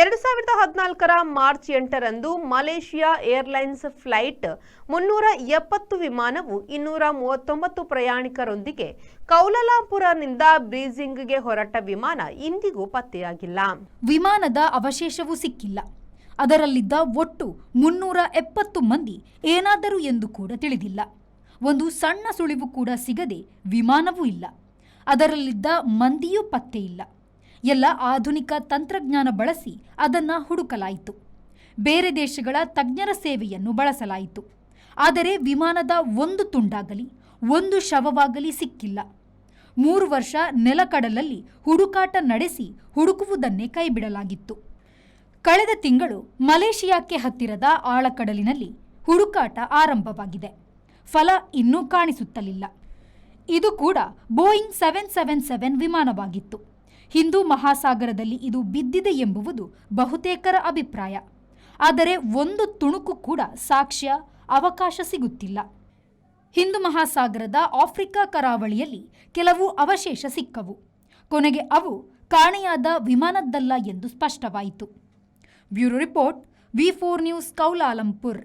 2014ರ March 8ರಂದು Malaysia airlines flight 370 ವಿಮಾನವು 239 ಪ್ರಯಾಣಿಕರೊಂದಿಗೆ ಕೌಲಾಲಂಪುರನಿಂದ ಬೀಜಿಂಗ್ಗೆ ಹೊರಟ ವಿಮಾನ ಇಂದಿಗೂ ಪತ್ತೆಯಾಗಿಲ್ಲ. ವಿಮಾನದ ಅವಶೇಷವೂ ಸಿಕ್ಕಿಲ್ಲ. ಅದರಲ್ಲಿದ್ದ ಒಟ್ಟು 370 ಮಂದಿ ಏನಾದರೂ ಎಂದು ಕೂಡ ತಿಳಿದಿಲ್ಲ. ಒಂದು ಸಣ್ಣ ಸುಳಿವು ಕೂಡ ಸಿಗದೆ ವಿಮಾನವೂ ಇಲ್ಲ. ಅದರಲ್ಲಿದ್ದ ಮಂದಿಯೂ ಪತ್ತೆ ಇಲ್ಲ. ಎಲ್ಲ ಆಧುನಿಕ ತಂತ್ರಜ್ಞಾನ ಬಳಸಿ ಅದನ್ನು ಹುಡುಕಲಾಯಿತು. ಬೇರೆ ದೇಶಗಳ ತಜ್ಞರ ಸೇವೆಯನ್ನು ಬಳಸಲಾಯಿತು. ಆದರೆ ವಿಮಾನದ ಒಂದು ತುಂಡಾಗಲಿ ಒಂದು ಶವವಾಗಲಿ ಸಿಕ್ಕಿಲ್ಲ. 3 ವರ್ಷ ನೆಲಕಡಲಲ್ಲಿ ಹುಡುಕಾಟ ನಡೆಸಿ ಹುಡುಕುವುದನ್ನೇ ಕೈಬಿಡಲಾಗಿತ್ತು. ಕಳೆದ ತಿಂಗಳು ಮಲೇಷಿಯಾಕ್ಕೆ ಹತ್ತಿರದ ಆಳಕಡಲಿನಲ್ಲಿ ಹುಡುಕಾಟ ಆರಂಭವಾಗಿದೆ. ಫಲ ಇನ್ನೂ ಕಾಣಿಸುತ್ತಲಿಲ್ಲ. ಇದು ಕೂಡ ಬೋಯಿಂಗ್ 777 ವಿಮಾನವಾಗಿತ್ತು. ಹಿಂದೂ ಮಹಾಸಾಗರದಲ್ಲಿ ಇದು ಬಿದ್ದಿದೆ ಎಂಬುವುದು ಬಹುತೇಕರ ಅಭಿಪ್ರಾಯ. ಆದರೆ ಒಂದು ತುಣುಕು ಕೂಡ ಸಾಕ್ಷ್ಯ ಅವಕಾಶ ಸಿಗುತ್ತಿಲ್ಲ. ಹಿಂದೂ ಮಹಾಸಾಗರದ ಆಫ್ರಿಕಾ ಕರಾವಳಿಯಲ್ಲಿ ಕೆಲವು ಅವಶೇಷ ಸಿಕ್ಕವು. ಕೊನೆಗೆ ಅವು ಕಾಣೆಯಾದ ವಿಮಾನದ್ದಲ್ಲ ಎಂದು ಸ್ಪಷ್ಟವಾಯಿತು. Bureau report, V4 news, Kuala Lumpur.